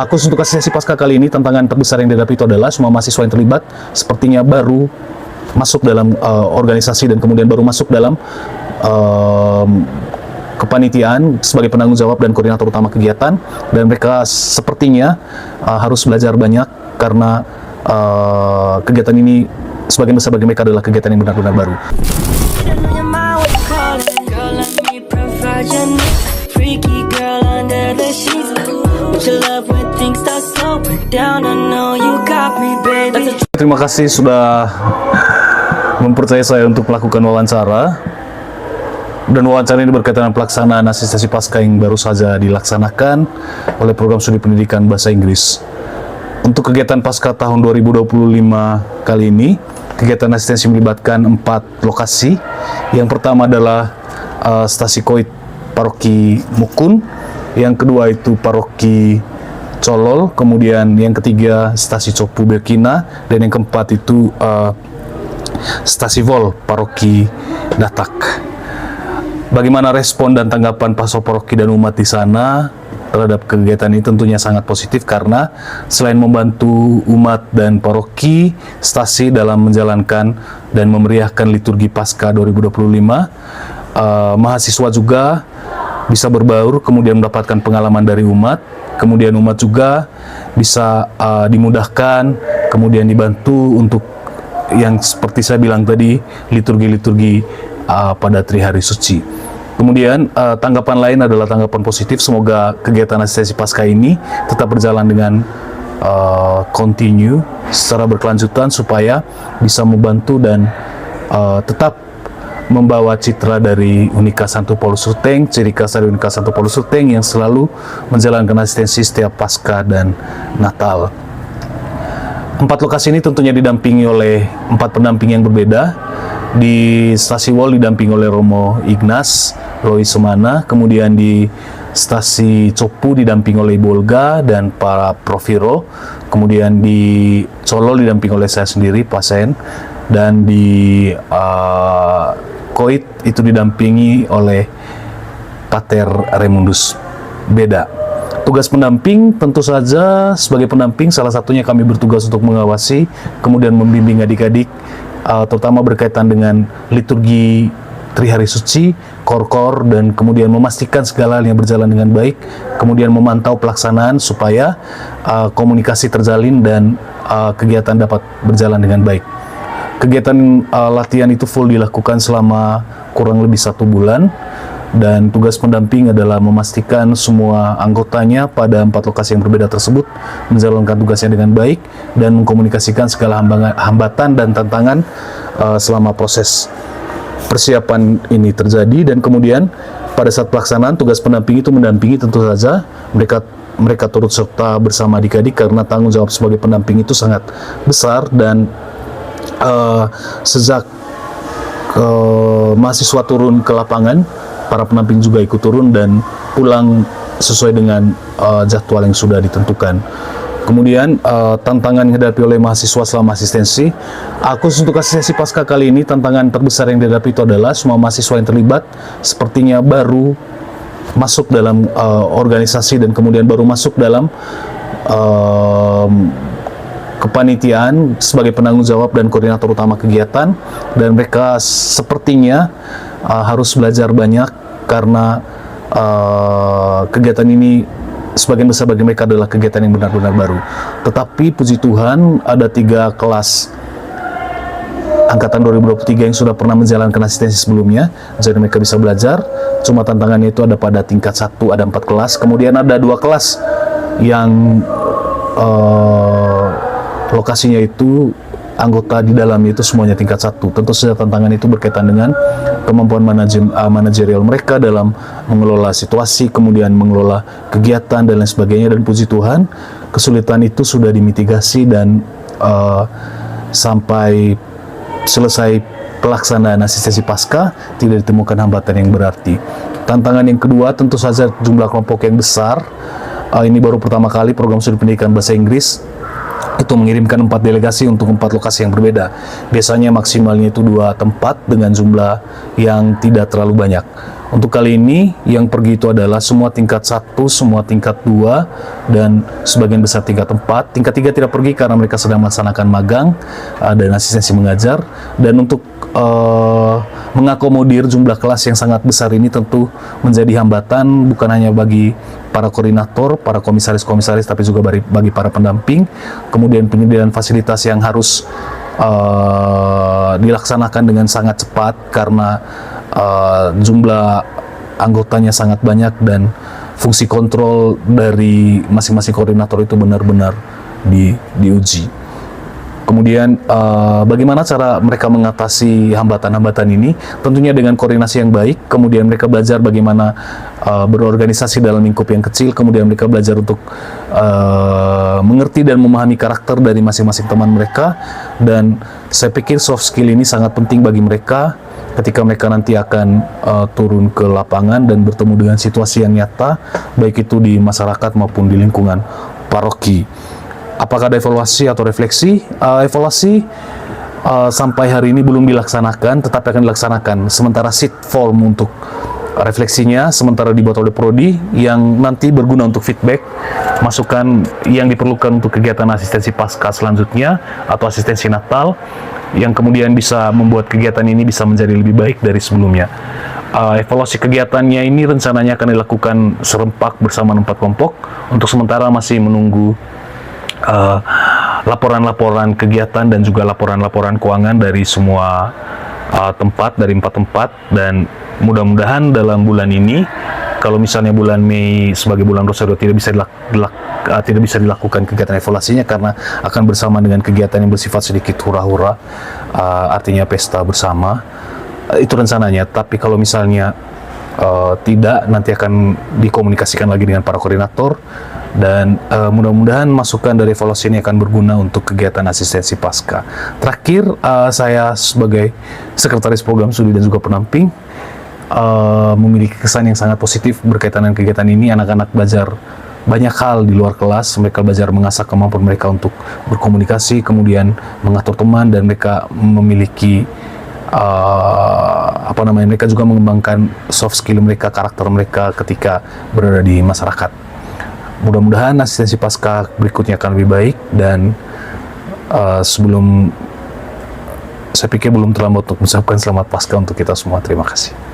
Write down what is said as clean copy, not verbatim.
Khusus untuk asistensi pasca kali ini, tantangan terbesar yang dihadapi itu adalah semua mahasiswa yang terlibat sepertinya baru masuk dalam organisasi dan kemudian baru masuk dalam kepanitiaan sebagai penanggung jawab dan koordinator utama kegiatan, dan mereka sepertinya harus belajar banyak karena kegiatan ini sebagian besar bagi mereka adalah kegiatan yang benar-benar baru. Terima kasih sudah mempercayai saya untuk melakukan wawancara. Dan wawancara ini berkaitan dengan pelaksanaan asistensi pasca yang baru saja dilaksanakan oleh program studi pendidikan bahasa Inggris. Untuk kegiatan pasca tahun 2025 kali ini, kegiatan asistensi melibatkan 4 lokasi. Yang pertama adalah stasi Koit Paroki Mukun, yang kedua itu Paroki Colol, kemudian yang ketiga stasi Copu Bekina, dan yang keempat itu stasi Vol Paroki Datak. Bagaimana respon dan tanggapan Paso Paroki dan umat di sana terhadap kegiatan ini? Tentunya sangat positif, karena selain membantu umat dan paroki, stasi dalam menjalankan dan memeriahkan liturgi Paskah 2025, mahasiswa juga bisa berbaur, kemudian mendapatkan pengalaman dari umat, kemudian umat juga bisa dimudahkan, kemudian dibantu untuk yang seperti saya bilang tadi, liturgi-liturgi pada Trihari Suci. Kemudian tanggapan lain adalah tanggapan positif. Semoga kegiatan asistensi pasca ini tetap berjalan dengan continue secara berkelanjutan, supaya bisa membantu dan tetap membawa citra dari Unika Santo Paulus Ruteng, ciri khas dari Unika Santo Paulus Ruteng yang selalu menjalankan asistensi setiap Paskah dan Natal. 4 lokasi ini tentunya didampingi oleh 4 pendamping yang berbeda. Di stasi Wol didampingi oleh Romo Ignas Roy Semana, kemudian di stasi Copu didampingi oleh Ibu Olga dan para Profiro, kemudian di Colol didampingi oleh saya sendiri, Pasen, dan di Koit itu didampingi oleh Pater Remundus. Beda. Tugas pendamping tentu saja sebagai pendamping, salah satunya kami bertugas untuk mengawasi, kemudian membimbing adik-adik, terutama berkaitan dengan liturgi Trihari Suci, kor-kor, dan kemudian memastikan segala hal yang berjalan dengan baik, kemudian memantau pelaksanaan supaya komunikasi terjalin dan kegiatan dapat berjalan dengan baik. Kegiatan latihan itu full dilakukan selama kurang lebih 1 bulan, dan tugas pendamping adalah memastikan semua anggotanya pada 4 lokasi yang berbeda tersebut menjalankan tugasnya dengan baik dan mengkomunikasikan segala hambatan dan tantangan selama proses persiapan ini terjadi. Dan kemudian pada saat pelaksanaan, tugas pendamping itu mendampingi, tentu saja mereka turut serta bersama adik-adik, karena tanggung jawab sebagai pendamping itu sangat besar. Dan sejak mahasiswa turun ke lapangan, para pendamping juga ikut turun dan pulang sesuai dengan jadwal yang sudah ditentukan. Kemudian tantangan yang dihadapi oleh mahasiswa selama asistensi. Khusus untuk asistensi pasca kali ini, tantangan terbesar yang dihadapi itu adalah semua mahasiswa yang terlibat sepertinya baru masuk dalam organisasi dan kemudian baru masuk dalam kepanitiaan sebagai penanggung jawab dan koordinator utama kegiatan, dan mereka sepertinya harus belajar banyak karena kegiatan ini sebagian besar bagi mereka adalah kegiatan yang benar-benar baru. Tetapi puji Tuhan, ada 3 kelas angkatan 2023 yang sudah pernah menjalankan asistensi sebelumnya, jadi mereka bisa belajar. Cuma tantangannya itu ada pada tingkat 1, ada 4 kelas, kemudian ada 2 kelas yang lokasinya itu anggota di dalamnya itu semuanya tingkat 1. Tentu saja tantangan itu berkaitan dengan kemampuan manajerial mereka dalam mengelola situasi, kemudian mengelola kegiatan dan lain sebagainya. Dan puji Tuhan, kesulitan itu sudah dimitigasi dan sampai selesai pelaksanaan asistensi pasca tidak ditemukan hambatan yang berarti. Tantangan yang kedua tentu saja jumlah kelompok yang besar. Ini baru pertama kali program studi pendidikan bahasa Inggris itu mengirimkan 4 delegasi untuk 4 lokasi yang berbeda. Biasanya maksimalnya itu 2 tempat dengan jumlah yang tidak terlalu banyak. Untuk kali ini yang pergi itu adalah semua tingkat 1, semua tingkat 2, dan sebagian besar tingkat 4. Tingkat 3 tidak pergi karena mereka sedang melaksanakan magang dan asistensi mengajar. Dan untuk mengakomodir jumlah kelas yang sangat besar ini tentu menjadi hambatan bukan hanya bagi para koordinator, para komisaris-komisaris, tapi juga bagi para pendamping. Kemudian penyediaan fasilitas yang harus dilaksanakan dengan sangat cepat karena jumlah anggotanya sangat banyak dan fungsi kontrol dari masing-masing koordinator itu benar-benar diuji. Kemudian bagaimana cara mereka mengatasi hambatan-hambatan ini? Tentunya dengan koordinasi yang baik. Kemudian mereka belajar bagaimana berorganisasi dalam lingkup yang kecil. Kemudian mereka belajar untuk mengerti dan memahami karakter dari masing-masing teman mereka. Dan saya pikir soft skill ini sangat penting bagi mereka ketika mereka nanti akan turun ke lapangan dan bertemu dengan situasi yang nyata, baik itu di masyarakat maupun di lingkungan paroki. Apakah ada evaluasi atau refleksi? Evaluasi sampai hari ini belum dilaksanakan, tetapi akan dilaksanakan. Sementara sheet form untuk refleksinya sementara dibuat oleh Prodi yang nanti berguna untuk feedback, masukan yang diperlukan untuk kegiatan asistensi pasca selanjutnya atau asistensi Natal, yang kemudian bisa membuat kegiatan ini bisa menjadi lebih baik dari sebelumnya. Evaluasi kegiatannya ini rencananya akan dilakukan serempak bersama 4 kelompok. Untuk sementara masih menunggu laporan-laporan kegiatan dan juga laporan-laporan keuangan dari semua tempat, dari 4 tempat, dan mudah-mudahan dalam bulan ini, kalau misalnya bulan Mei sebagai bulan Rosario tidak bisa dilakukan kegiatan evaluasinya karena akan bersama dengan kegiatan yang bersifat sedikit hura-hura, artinya pesta bersama, itu rencananya. Tapi kalau misalnya tidak, nanti akan dikomunikasikan lagi dengan para koordinator. Dan mudah-mudahan masukan dari evaluasi ini akan berguna untuk kegiatan asistensi pasca. Terakhir, saya sebagai sekretaris program studi dan juga pendamping memiliki kesan yang sangat positif berkaitan dengan kegiatan ini. Anak-anak belajar banyak hal di luar kelas, mereka belajar mengasah kemampuan mereka untuk berkomunikasi, kemudian mengatur teman, dan mereka memiliki mereka juga mengembangkan soft skill mereka, karakter mereka ketika berada di masyarakat. Mudah-mudahan asistensi pasca berikutnya akan lebih baik, dan saya pikir belum terlambat untuk mengucapkan selamat pasca untuk kita semua. Terima kasih.